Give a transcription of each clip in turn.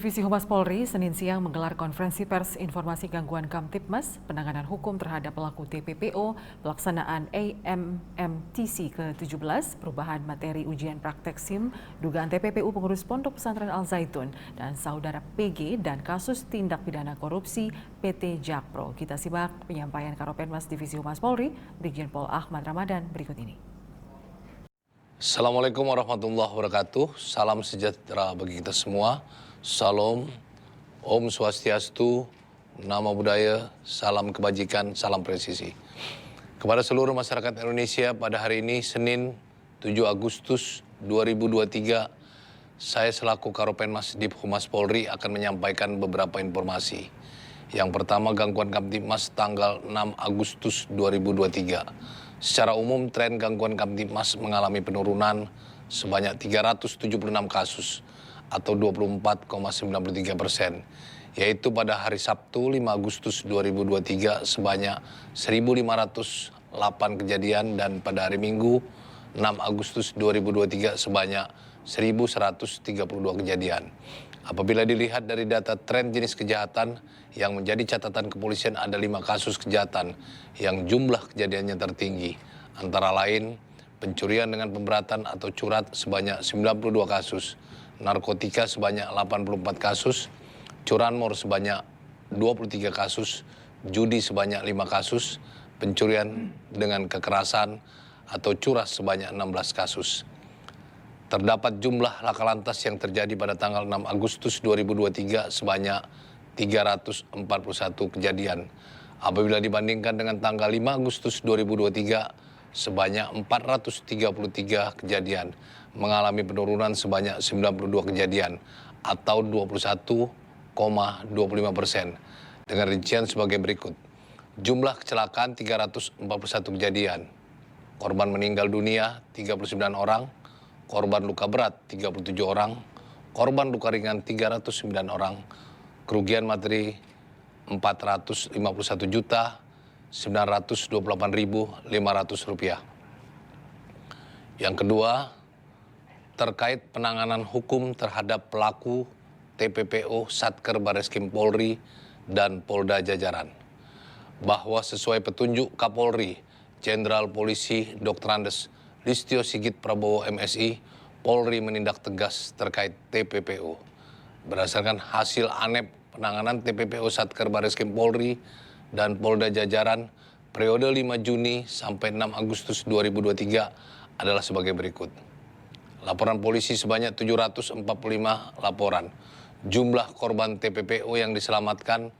Divisi Humas Polri Senin siang menggelar konferensi pers informasi gangguan Kamtibmas, penanganan hukum terhadap pelaku TPPO, pelaksanaan AMMTC ke-17, perubahan materi ujian praktek SIM, dugaan TPPU pengurus Pondok Pesantren Al Zaitun, dan saudara PG dan kasus tindak pidana korupsi PT Jakpro. Kita simak penyampaian Karopenmas Divisi Humas Polri, Brigjen Pol Ahmad Ramadan berikut ini. Assalamualaikum warahmatullahi wabarakatuh. Salam sejahtera bagi kita semua. Salam, Om Swastiastu, Namo Buddhaya, salam kebajikan, salam presisi. Kepada seluruh masyarakat Indonesia pada hari ini, Senin 7 Agustus 2023, saya selaku Karopenmas Div Humas Polri akan menyampaikan beberapa informasi. Yang pertama, gangguan Kamtibmas tanggal 6 Agustus 2023. Secara umum, tren gangguan Kamtibmas mengalami penurunan sebanyak 376 kasus atau 24,93%, yaitu pada hari Sabtu 5 Agustus 2023 sebanyak 1.508 kejadian dan pada hari Minggu 6 Agustus 2023 sebanyak 1.132 kejadian. Apabila dilihat dari data tren jenis kejahatan yang menjadi catatan kepolisian, ada 5 kasus kejahatan yang jumlah kejadiannya tertinggi. Antara lain, pencurian dengan pemberatan atau curat sebanyak 92 kasus, narkotika sebanyak 84 kasus, curanmor sebanyak 23 kasus, judi sebanyak 5 kasus, pencurian dengan kekerasan atau curas sebanyak 16 kasus. Terdapat jumlah laka lantas yang terjadi pada tanggal 6 Agustus 2023 sebanyak 341 kejadian. Apabila dibandingkan dengan tanggal 5 Agustus 2023 sebanyak 433 kejadian, mengalami penurunan sebanyak 92 kejadian atau 21,25%. Dengan rincian sebagai berikut. Jumlah kecelakaan 341 kejadian. Korban meninggal dunia 39 orang. Korban luka berat 37 orang, korban luka ringan 309 orang, kerugian materi 451.928.500 rupiah. Yang kedua, terkait penanganan hukum terhadap pelaku TPPO Satker Bareskrim Polri dan Polda jajaran, bahwa sesuai petunjuk Kapolri Jenderal Polisi Dr. Andes Listio Sigit Prabowo MSI, Polri menindak tegas terkait TPPO. Berdasarkan hasil ANEP penanganan TPPO Satker Bareskrim Polri dan Polda jajaran periode 5 Juni sampai 6 Agustus 2023 adalah sebagai berikut. Laporan polisi sebanyak 745 laporan. Jumlah korban TPPO yang diselamatkan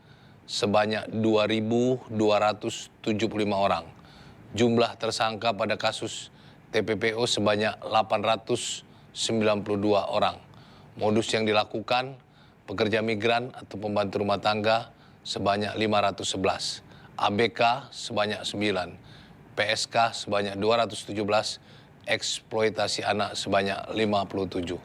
sebanyak 2.275 orang. Jumlah tersangka pada kasus TPPO sebanyak 892 orang. Modus yang dilakukan, pekerja migran atau pembantu rumah tangga sebanyak 511, ABK sebanyak 9, PSK sebanyak 217, eksploitasi anak sebanyak 57.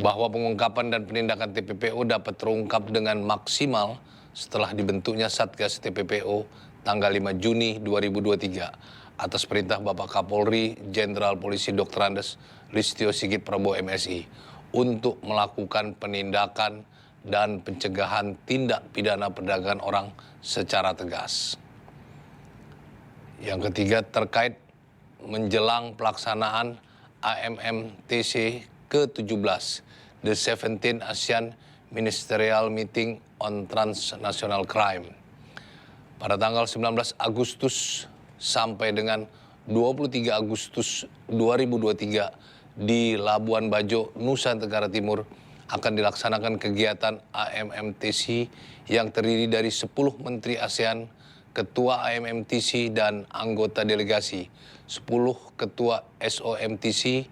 Bahwa pengungkapan dan penindakan TPPO dapat terungkap dengan maksimal setelah dibentuknya Satgas TPPO tanggal 5 Juni 2023 atas perintah Bapak Kapolri Jenderal Polisi Dr. Andes Listio Sigit Prabowo MSI untuk melakukan penindakan dan pencegahan tindak pidana perdagangan orang secara tegas. Yang ketiga, terkait menjelang pelaksanaan AMMTC ke-17, The 17 ASEAN Ministerial Meeting on Transnational Crime. Pada tanggal 19 Agustus sampai dengan 23 Agustus 2023 di Labuan Bajo, Nusa Tenggara Timur akan dilaksanakan kegiatan AMMTC yang terdiri dari 10 Menteri ASEAN, Ketua AMMTC dan anggota delegasi, 10 Ketua SOMTC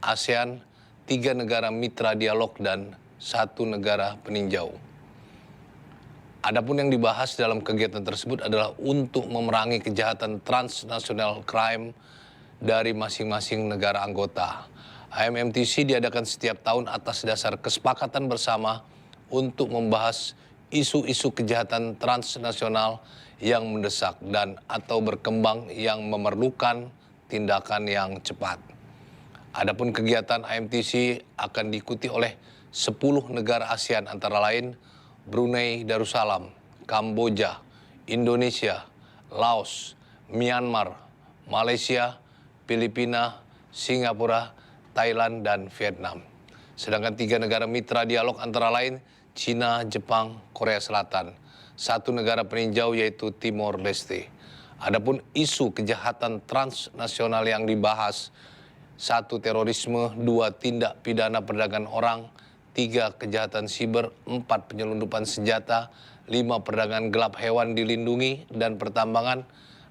ASEAN, 3 negara mitra dialog dan 1 negara peninjau. Adapun yang dibahas dalam kegiatan tersebut adalah untuk memerangi kejahatan transnational crime dari masing-masing negara anggota. AMMTC diadakan setiap tahun atas dasar kesepakatan bersama untuk membahas isu-isu kejahatan transnasional yang mendesak dan atau berkembang yang memerlukan tindakan yang cepat. Adapun kegiatan AMTC akan diikuti oleh 10 negara ASEAN antara lain Brunei Darussalam, Kamboja, Indonesia, Laos, Myanmar, Malaysia, Filipina, Singapura, Thailand, dan Vietnam. Sedangkan 3 negara mitra dialog antara lain Cina, Jepang, Korea Selatan. 1 negara peninjau yaitu Timor Leste. Adapun isu kejahatan transnasional yang dibahas, 1 terorisme, 2 tindak pidana perdagangan orang, 3 kejahatan siber, 4 penyelundupan senjata, 5 perdagangan gelap hewan dilindungi dan pertambangan,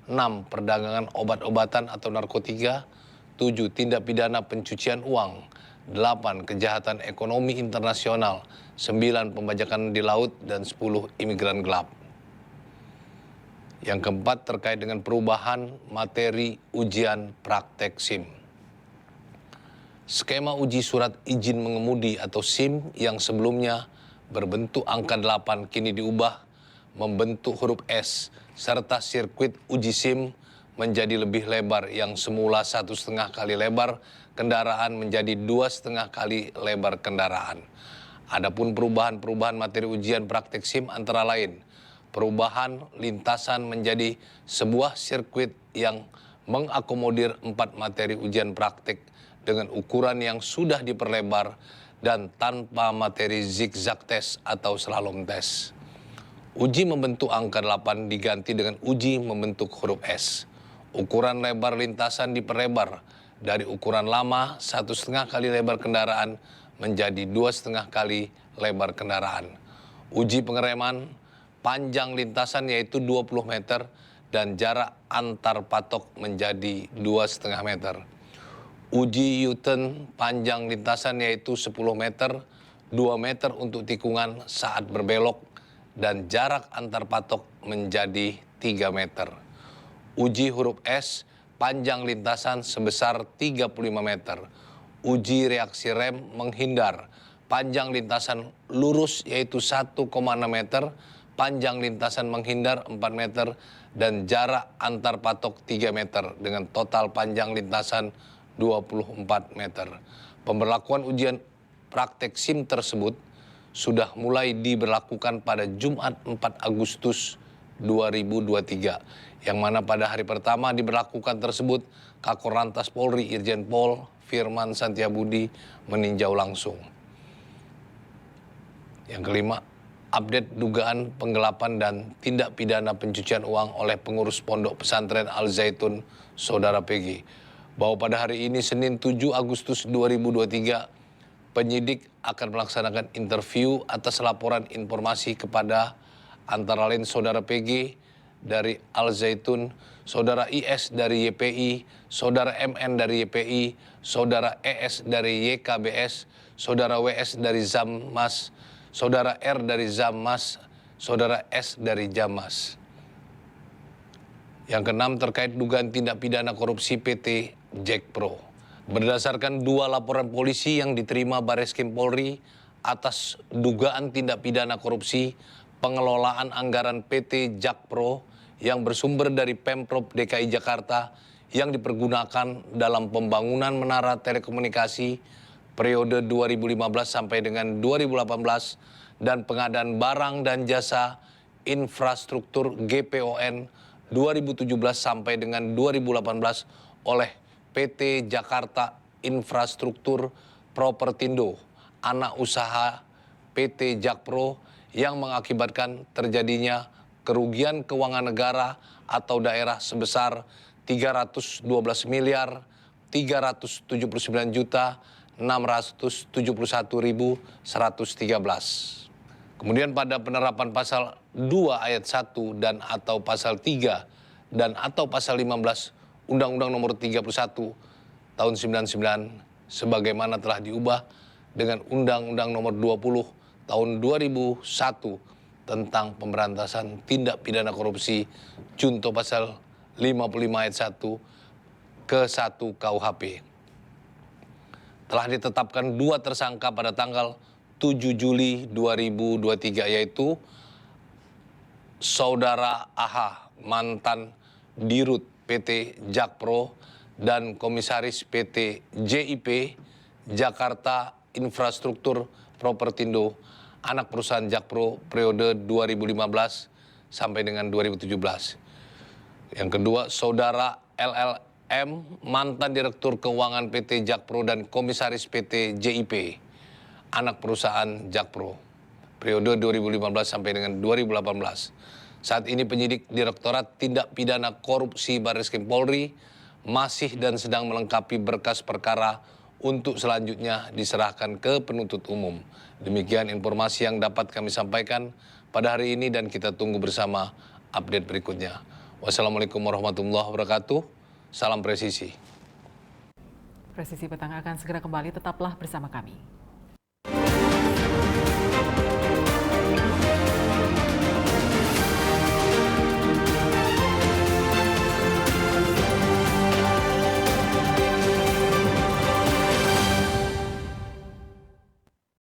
6 perdagangan obat-obatan atau narkotika, 7 tindak pidana pencucian uang, 8 kejahatan ekonomi internasional, 9 pembajakan di laut, dan 10 imigran gelap. Yang keempat terkait dengan perubahan materi ujian praktek SIM. Skema uji surat izin mengemudi atau SIM yang sebelumnya berbentuk angka 8 kini diubah membentuk huruf S, serta sirkuit uji SIM menjadi lebih lebar yang semula 1,5 kali lebar kendaraan menjadi 2,5 kali lebar kendaraan. Adapun perubahan-perubahan materi ujian praktek SIM antara lain perubahan lintasan menjadi sebuah sirkuit yang mengakomodir 4 materi ujian praktek dengan ukuran yang sudah diperlebar dan tanpa materi zigzag test atau slalom test. Uji membentuk angka 8 diganti dengan uji membentuk huruf S. Ukuran lebar lintasan diperlebar dari ukuran lama 1,5 kali lebar kendaraan menjadi 2,5 kali lebar kendaraan. Uji pengereman panjang lintasan yaitu 20 meter dan jarak antar patok menjadi 2,5 meter. Uji U-turn panjang lintasan yaitu 10 meter, 2 meter untuk tikungan saat berbelok dan jarak antar patok menjadi 3 meter. Uji huruf S panjang lintasan sebesar 35 meter. Uji reaksi rem menghindar panjang lintasan lurus yaitu 1,6 meter, panjang lintasan menghindar 4 meter, dan jarak antar patok 3 meter dengan total panjang lintasan 24 meter. Pemberlakuan ujian praktek SIM tersebut sudah mulai diberlakukan pada Jumat 4 Agustus 2023, yang mana pada hari pertama diberlakukan tersebut Kakor Lantas Polri Irjen Pol Firman Santiabudi meninjau langsung. Yang kelima, update dugaan penggelapan dan tindak pidana pencucian uang oleh pengurus Pondok Pesantren Al Zaitun, Saudara Pegi. Bahwa pada hari ini Senin 7 Agustus 2023, penyidik akan melaksanakan interview atas laporan informasi kepada antara lain Saudara PG dari Al Zaitun, Saudara IS dari YPI, Saudara MN dari YPI, Saudara ES dari YKBS, Saudara WS dari Zammas, Saudara R dari Zammas, Saudara S dari Jamas. Yang keenam terkait dugaan tindak pidana korupsi PT Jakpro. Berdasarkan 2 laporan polisi yang diterima Bareskrim Polri atas dugaan tindak pidana korupsi pengelolaan anggaran PT Jakpro yang bersumber dari Pemprov DKI Jakarta yang dipergunakan dalam pembangunan menara telekomunikasi periode 2015 sampai dengan 2018 dan pengadaan barang dan jasa infrastruktur GPON 2017 sampai dengan 2018 oleh PT Jakarta Infrastruktur Propertindo, anak usaha PT Jakpro yang mengakibatkan terjadinya kerugian keuangan negara atau daerah sebesar 312 miliar 379 juta 671.113. Kemudian pada penerapan pasal 2 ayat 1 dan atau pasal 3 dan atau pasal 15 Undang-Undang Nomor 31 Tahun 99 sebagaimana telah diubah dengan Undang-Undang Nomor 20 Tahun 2001 tentang pemberantasan tindak pidana korupsi junto pasal 55 ayat 1 ke 1 KUHP. Telah ditetapkan 2 tersangka pada tanggal 7 Juli 2023 yaitu Saudara AH, mantan Dirut PT Jakpro dan Komisaris PT JIP Jakarta Infrastruktur Propertindo, anak perusahaan Jakpro periode 2015 sampai dengan 2017. Yang kedua, Saudara LLM, mantan Direktur Keuangan PT Jakpro dan Komisaris PT JIP, anak perusahaan Jakpro periode 2015 sampai dengan 2018. Saat ini penyidik Direktorat Tindak Pidana Korupsi Barreskrim Polri masih dan sedang melengkapi berkas perkara untuk selanjutnya diserahkan ke penuntut umum. Demikian informasi yang dapat kami sampaikan pada hari ini dan kita tunggu bersama update berikutnya. Wassalamualaikum warahmatullahi wabarakatuh. Salam presisi. Presisi Petang akan segera kembali, tetaplah bersama kami.